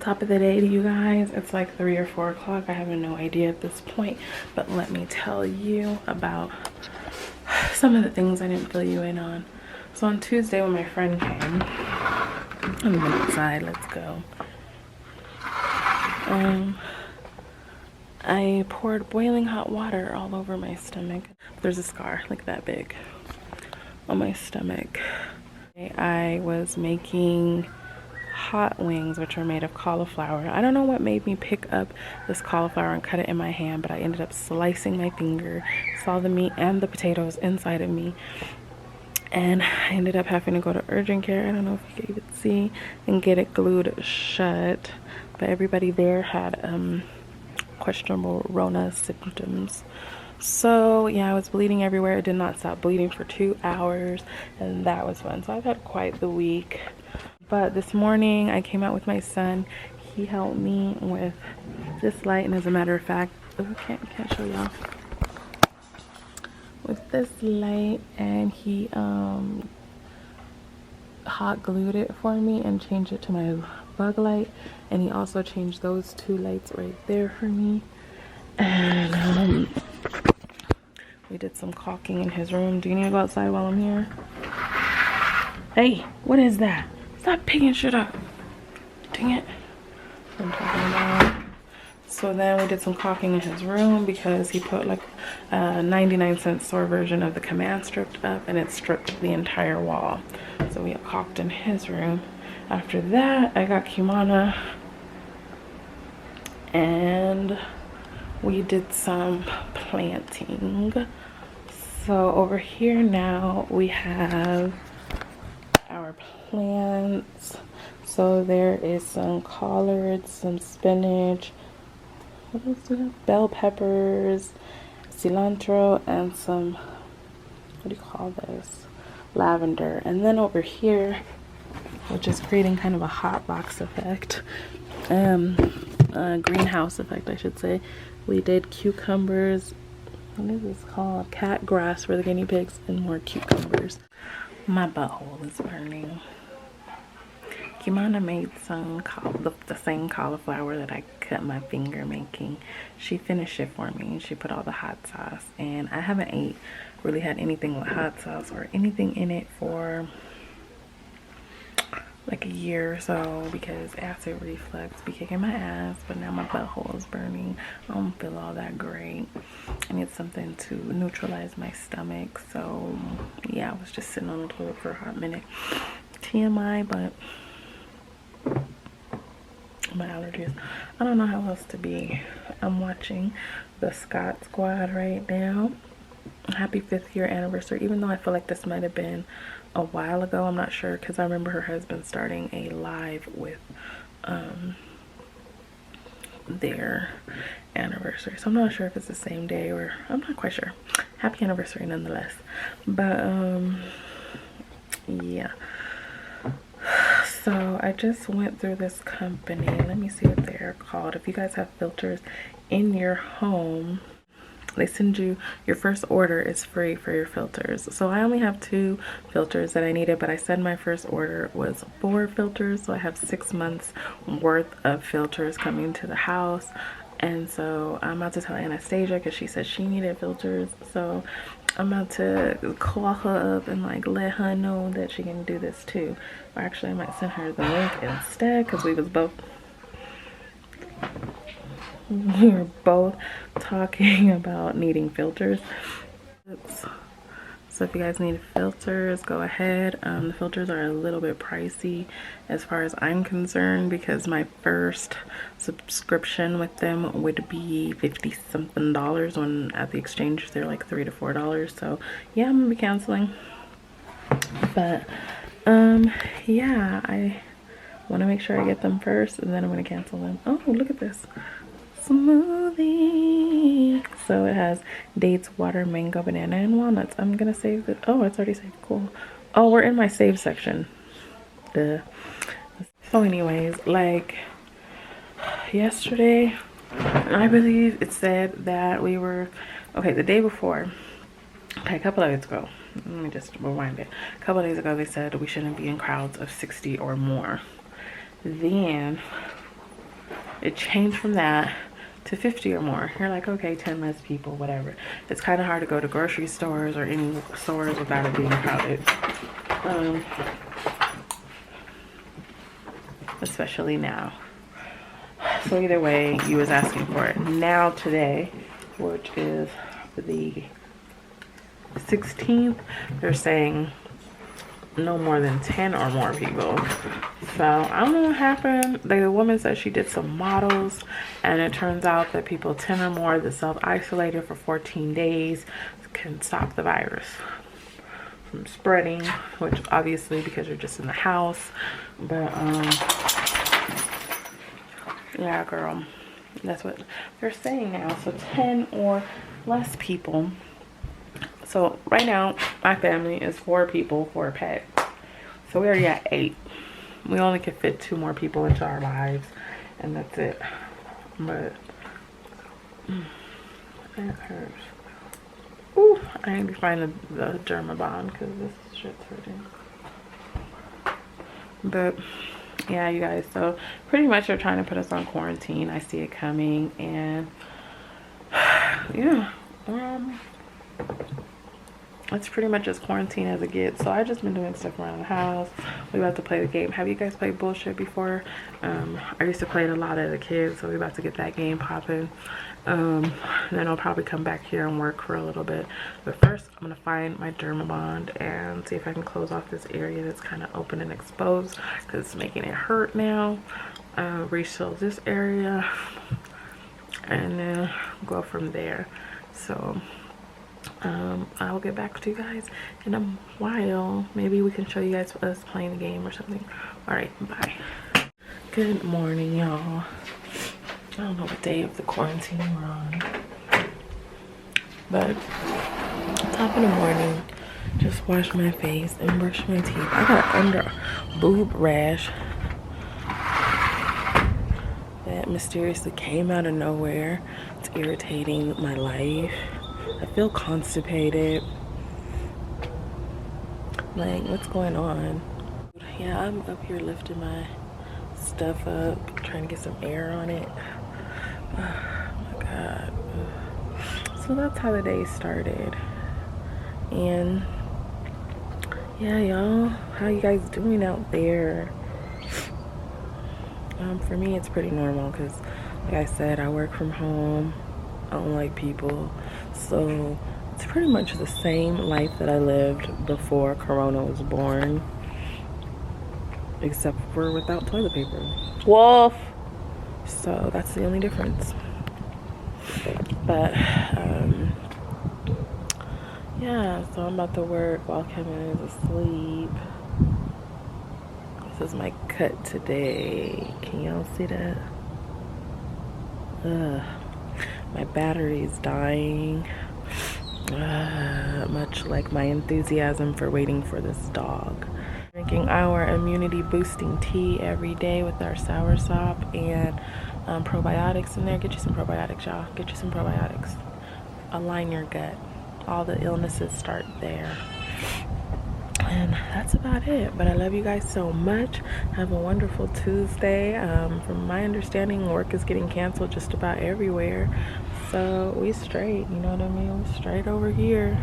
top of the day to you guys. It's like 3 or 4 o'clock. I have no idea at this point, but let me tell you about some of the things I didn't fill you in on. So on Tuesday when my friend came, I'm going outside, let's go. I poured boiling hot water all over my stomach. There's a scar like that big on my stomach. I was making hot wings, which are made of cauliflower. I don't know what made me pick up this cauliflower and cut it in my hand, but I ended up slicing my finger, saw the meat and the potatoes inside of me, and I ended up having to go to urgent care. I don't know if you can even see, and get it glued shut. But everybody there had questionable Rona symptoms. So yeah, I was bleeding everywhere. It did not stop bleeding for 2 hours, and that was fun. So I've had quite the week. But this morning I came out with my son. He helped me with this light, and as a matter of fact, can't show y'all, with this light, and he hot glued it for me and changed it to my bug light, and he also changed those 2 lights right there for me. And we did some caulking in his room. Do you need to go outside while I'm here? Hey, what is that? Stop picking shit up. Dang it. I'm talking about. So then we did some caulking in his room because he put like a 99-cent store version of the command strip up, and it stripped the entire wall. So we caulked in his room. After that, I got Kimana and we did some planting. So over here now we have our plants. So there is some collards, some spinach, what else do we have? Bell peppers, cilantro, and some, what do you call this? Lavender. And then over here, which is creating kind of a hot box effect, greenhouse effect I should say, we did cucumbers. What is this called? Cat grass for the guinea pigs, and more cucumbers. My butthole is burning. Kimana made some the same cauliflower that I cut my finger making. She finished it for me. She put all the hot sauce, and I haven't really had anything with hot sauce or anything in it for like a year or so, because acid reflux be kicking my ass. But now my butthole is burning. I don't feel all that great. I need something to neutralize my stomach. So yeah, I was just sitting on the toilet for a hot minute. TMI, but my allergies, I don't know how else to be. I'm watching the Scott Squad right now. Happy 5th year anniversary, even though I feel like this might have been a while ago. I'm not sure, because I remember her husband starting a live with their anniversary. So I'm not sure if it's the same day, or I'm not quite sure. Happy anniversary nonetheless. But yeah. So I just went through this company. Let me see what they're called. If you guys have filters in your home, they send you, your first order is free for your filters. So I only have 2 filters that I needed, but I said my first order was 4 filters. So I have 6 months worth of filters coming to the house. And so I'm about to tell Anastasia, because she said she needed filters. So I'm about to call her up and like let her know that she can do this too. Or actually I might send her the link instead, because we were both talking about needing filters. So if you guys need filters, go ahead. The filters are a little bit pricey as far as I'm concerned, because my first subscription with them would be $50-something, when at the exchange they're like $3 to $4. So yeah, I'm gonna be canceling. But yeah, I want to make sure I get them first, and then I'm gonna cancel them. Oh, look at this smoothie. So it has dates, water, mango, banana, and walnuts. I'm gonna save it. Oh, it's already saved. Cool. Oh, we're in my save section. Duh. So anyways, like yesterday, I believe it said that we were, okay, the day before, okay, a couple of days ago, let me just rewind it. A couple of days ago, they said we shouldn't be in crowds of 60 or more. Then it changed from that to 50 or more. You're like, okay, 10 less people, whatever. It's kind of hard to go to grocery stores or any stores without it being crowded. Especially now. So either way, you was asking for it. Now today, which is the 16th, they're saying no more than 10 or more people. So I don't know what happened. The woman said she did some models, and it turns out that people 10 or more that self-isolated for 14 days can stop the virus from spreading, which obviously because you're just in the house. But yeah, girl, that's what they're saying now. So 10 or less people. So right now my family is 4 people, 4 pets. So we already got 8. We only can fit 2 more people into our lives, and that's it. But that hurts. Ooh, I need to find the Dermabond because this shit's hurting. But yeah, you guys, so pretty much they're trying to put us on quarantine. I see it coming, and yeah, it's pretty much as quarantine as it gets. So I just been doing stuff around the house. We about to play the game. Have you guys played Bullshit before? I used to play it a lot as a kid, so we about to get that game popping. Then I'll probably come back here and work for a little bit. But first, I'm gonna find my Dermabond and see if I can close off this area that's kind of open and exposed because it's making it hurt now. Reseal this area, and then go from there. So I'll get back to you guys in a while. Maybe we can show you guys us playing the game or something. All right, bye. Good morning, y'all. I don't know what day of the quarantine we're on, but top of the morning, just wash my face and brush my teeth. I got under boob rash that mysteriously came out of nowhere. It's irritating my life. I feel constipated. Like, what's going on? Yeah, I'm up here lifting my stuff up, trying to get some air on it. Oh my God. So that's how the day started. And yeah, y'all, how you guys doing out there? For me, it's pretty normal because, like I said, I work from home. I don't like people. So it's pretty much the same life that I lived before Corona was born, except for without toilet paper. Wolf! So that's the only difference. But yeah, so I'm about to work while Kevin is asleep. This is my cut today. Can y'all see that? My battery is dying. Much like my enthusiasm for waiting for this dog. Drinking our immunity boosting tea every day with our soursop and probiotics in there. Get you some probiotics, y'all. Get you some probiotics. Align your gut. All the illnesses start there. And that's about it. But I love you guys so much. Have a wonderful Tuesday. From my understanding, work is getting canceled just about everywhere. So we straight, you know what I mean? We straight over here.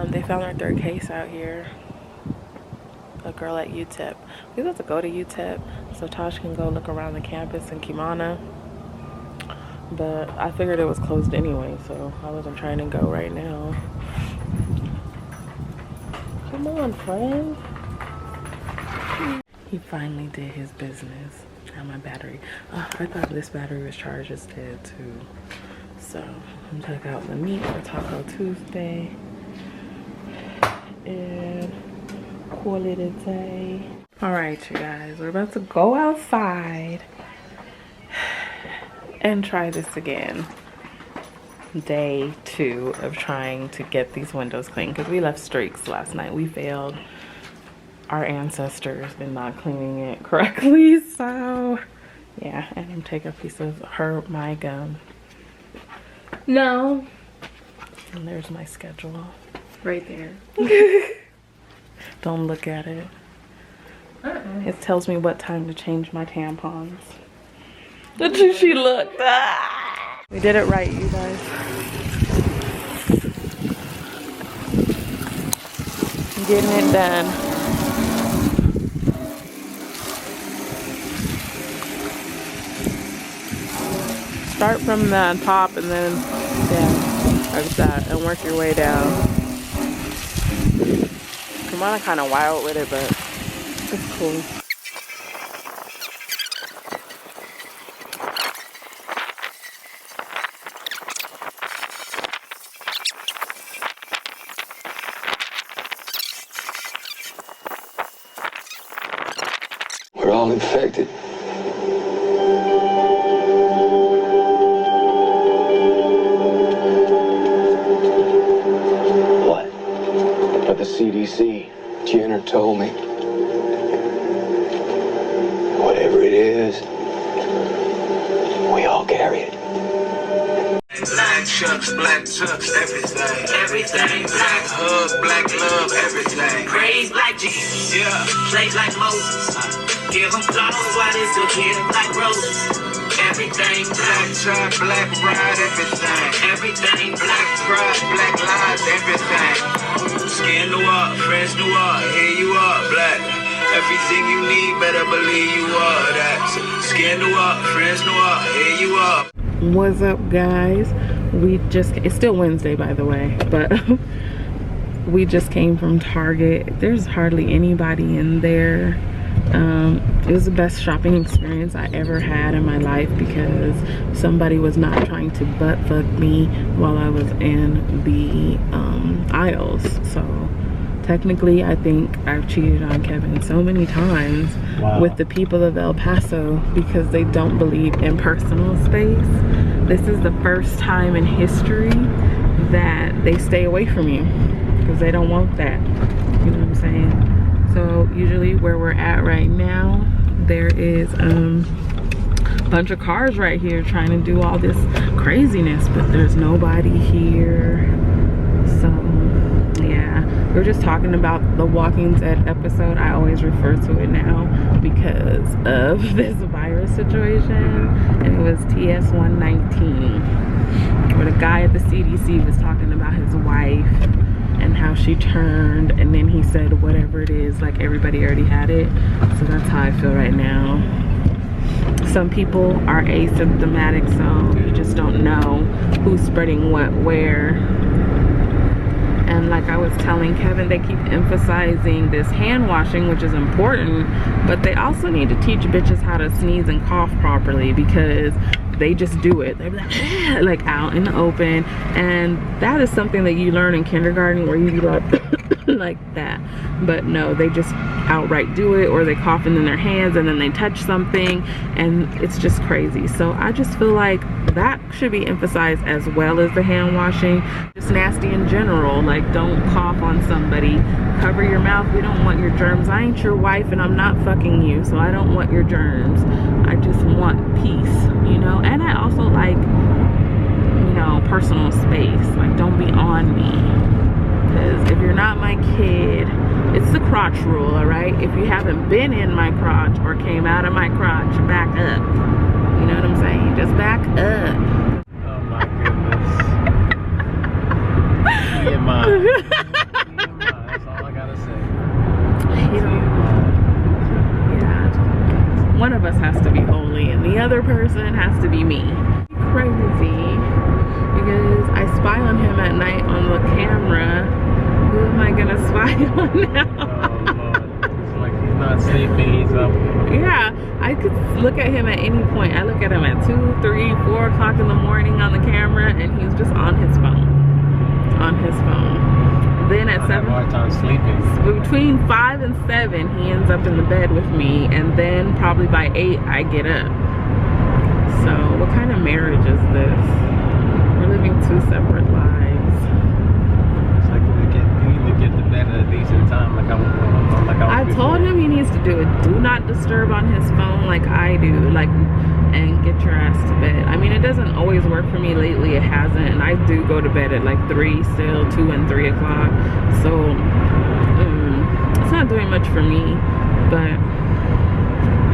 They found our 3rd case out here. A girl at UTEP. We about to go to UTEP so Tosh can go look around the campus in Kimana. But I figured it was closed anyway, so I wasn't trying to go right now. Come on, friend. He finally did his business. Now my battery. I thought this battery was charged. It's dead too. So I'm gonna take out the meat for Taco Tuesday and call it a day. All right, you guys, we're about to go outside and try this again. Day 2 of trying to get these windows clean because we left streaks last night. We failed our ancestors in not cleaning it correctly. So yeah, and I'm taking a piece of my gum. No. And there's my schedule right there. Don't look at it. It tells me what time to change my tampons. That's who she looked. Ah. We did it right, you guys. Getting it done. Start from the top and then down, like that, and work your way down. I'm on kind of wild with it, but it's cool. We're all infected. What? But the CDC, Jenner told me. Whatever it is, we all carry it. Black chucks, black tucks, everything. Everything. Black hug, black love, everything. Praise black Jesus. Yeah. Play like Moses. Give them flowers while they still here like roses. Everything. Black tie, black ride, everything. Everything. Black pride, black lives, everything. Skin noir, French noir, here you are, black. Everything you need, better believe you are that. Skin noir, French noir, here you are. What's up, guys? It's still Wednesday, by the way, but we just came from Target. There's hardly anybody in there. It was the best shopping experience I ever had in my life because somebody was not trying to butt fuck me while I was in the aisles. So technically, I think I've cheated on Kevin so many times with the people of El Paso because they don't believe in personal space. This is the first time in history that they stay away from you because they don't want that. You know what I'm saying? So usually where we're at right now, there is a bunch of cars right here trying to do all this craziness, but there's nobody here. So yeah, we were just talking about the Walking Dead episode. I always refer to it now because of this virus situation, and it was TS119 where the guy at the CDC was talking about his wife and how she turned, and then he said whatever it is, like everybody already had it. So that's how I feel right now. Some people are asymptomatic, so you just don't know who's spreading what where. And like I was telling Kevin, they keep emphasizing this hand washing, which is important, but they also need to teach bitches how to sneeze and cough properly because they just do it. They're like out in the open, and that is something that you learn in kindergarten where you like like that. But no, they just outright do it, or they cough in their hands and then they touch something, and it's just crazy. So I just feel like that should be emphasized as well as the hand washing. Just nasty in general, like don't cough on somebody, cover your mouth. We don't want your germs. I ain't your wife and I'm not fucking you, so I don't want your germs. I just want peace, you know. And I also like, you know, personal space. Like don't be on me, because if you're not my kid, it's the crotch rule, all right? If you haven't been in my crotch or came out of my crotch, back up. You know what I'm saying? Just back up. Oh my goodness. TMI. That's all I gotta say. You know, yeah. One of us has to be holy and the other person has to be me. Crazy. Because I spy on him at night on the camera. Who am I gonna spy on now? Oh Lord. It's like he's not sleeping, he's up. Yeah, I could look at him at any point. I look at him at 2, 3, 4 o'clock in the morning on the camera, and he's just on his phone. On his phone. Then at 7, hard time sleeping. Between 5 and 7, he ends up in the bed with me, and then probably by 8, I get up. So, what kind of marriage is this? We're living 2 separate lives. It's like you need to get to bed at a decent time, like I told him he needs to do it. Do not disturb on his phone like I do, like, and get your ass to bed. I mean, it doesn't always work for me. Lately it hasn't, and I do go to bed at like 3 still, 2 and 3 o'clock. So it's not doing much for me, but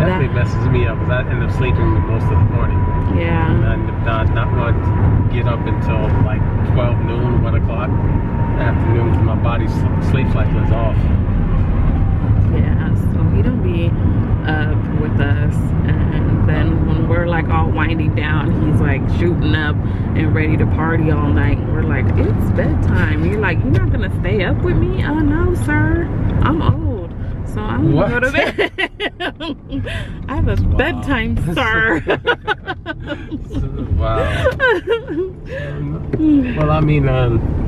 definitely messes me up because I end up sleeping most of the morning. Yeah. And I end up not want to get up until like 12 noon, 1 o'clock afternoon because my body's sleep cycle is off. Yeah, so he don't be up with us, and then when we're like all winding down, he's like shooting up and ready to party all night. We're like, it's bedtime. You're like, you're not gonna stay up with me? Oh no, sir, I'm old, so I'm gonna go to bed. I have a bedtime, sir. Wow. Well, I mean,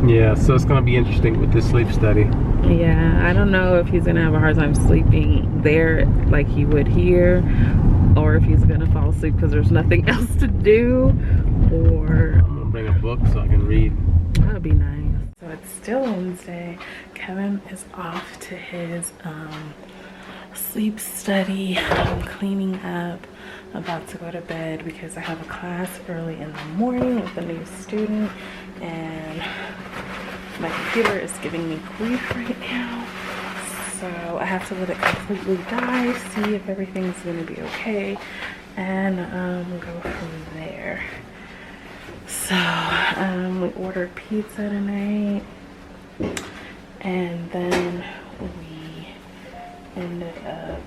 yeah, so it's gonna be interesting with this sleep study. Yeah, I don't know if he's gonna have a hard time sleeping there like he would here, or if he's gonna fall asleep because there's nothing else to do, or I'm gonna bring a book so I can read. that would be nice. So it's still Wednesday. Kevin is off to his sleep study. I'm cleaning up, about to go to bed because I have a class early in the morning with a new student, and my computer is giving me grief right now, so I have to let it completely die, see if everything's gonna be okay, and go from there. So we ordered pizza tonight, and then we ended up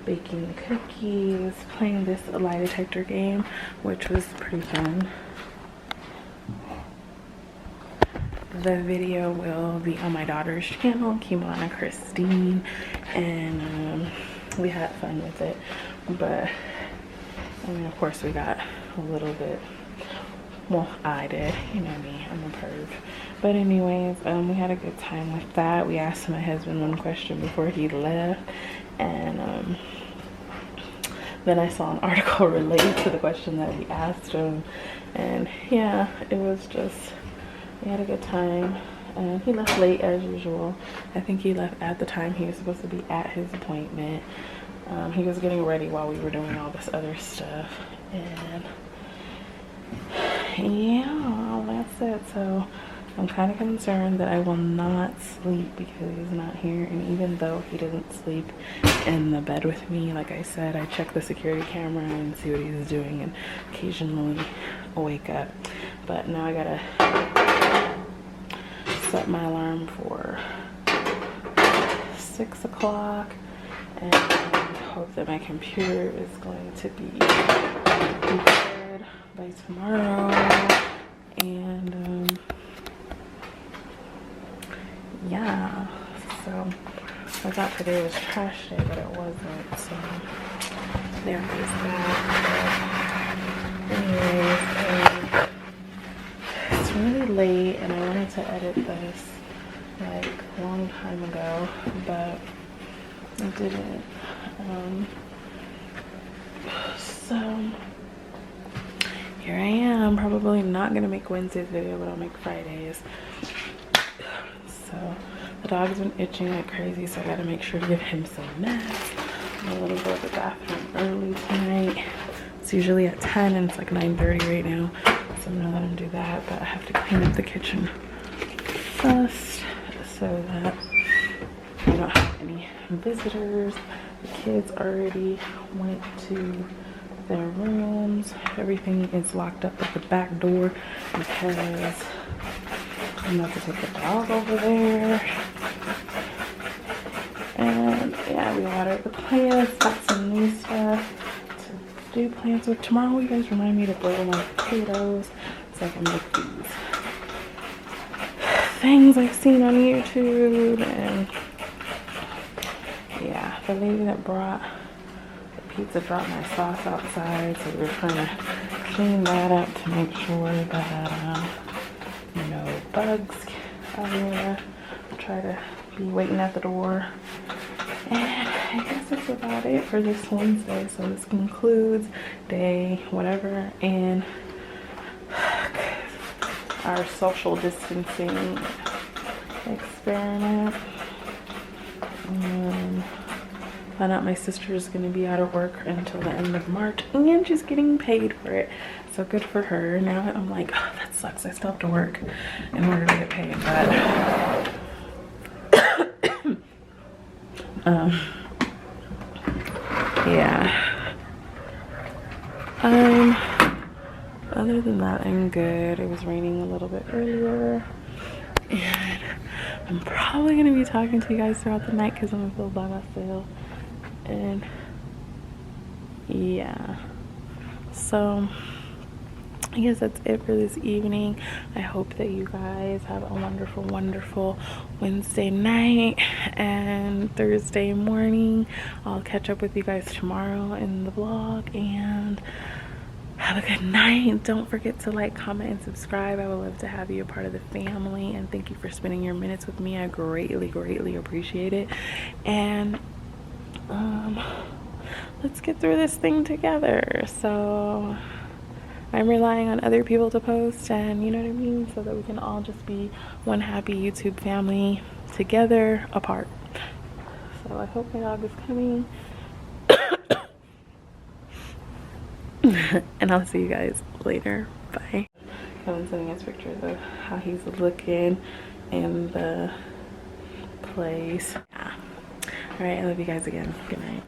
baking cookies, playing this lie detector game, which was pretty fun. The video will be on my daughter's channel, Kimana Christine, and we had fun with it. But I mean, of course, we got a little bit. Well, I did. You know me, I'm a perv. But anyways, we had a good time with that. We asked my husband one question before he left, and then I saw an article related to the question that we asked him, and yeah, it was just, we had a good time. And he left late as usual. I think he left at the time he was supposed to be at his appointment. He was getting ready while we were doing all this other stuff, and yeah, that's it. So I'm kind of concerned that I will not sleep because he's not here, and even though he didn't sleep in the bed with me, like I said, I check the security camera and see what he's doing and occasionally wake up. But now I gotta set my alarm for 6 o'clock and hope that my computer is going to be prepared by tomorrow. And yeah, so I thought today was trash day, but it wasn't, so there is that. Anyways, it's really late and I wanted to edit this like a long time ago, but I didn't. So here I am, probably not gonna make Wednesday's video, but I'll make Fridays. So the dog's been itching like crazy, so I gotta make sure to give him some meds. I'm gonna go to the bathroom early tonight. It's usually at 10 and it's like 9:30 right now, so I'm gonna let him do that, but I have to clean up the kitchen first so that I don't have any visitors. The kids already went to their rooms. Everything is locked up at the back door because I'm about to take the dog over there. And yeah, we watered the plants, got some new stuff to do plants with. Tomorrow you guys remind me to boil my potatoes so I can make these things I've seen on YouTube. And yeah, the lady that brought the pizza dropped my sauce outside, so we were trying to clean that up to make sure that no bugs out here. Try to be waiting at the door. And I guess that's about it for this Wednesday. So this concludes day whatever and our social distancing experiment. Found out my sister is going to be out of work until the end of March, and she's getting paid for it, so good for her. Now I'm like, oh, that sucks, I still have to work in order to get paid, but Yeah. Other than that, I'm good. It was raining a little bit earlier. And I'm probably going to be talking to you guys throughout the night because I'm going to feel by myself. And yeah. So I guess that's it for this evening. I hope that you guys have a wonderful, wonderful Wednesday night and Thursday morning. I'll catch up with you guys tomorrow in the vlog, and have a good night. Don't forget to like, comment, and subscribe. I would love to have you a part of the family, and thank you for spending your minutes with me. I greatly, greatly appreciate it. And let's get through this thing together. So I'm relying on other people to post, and you know what I mean, so that we can all just be one happy YouTube family together apart. So I hope my dog is coming. And I'll see you guys later. Bye. Kevin's sending us pictures of how he's looking in the place. Yeah. All right, I love you guys again. Good night.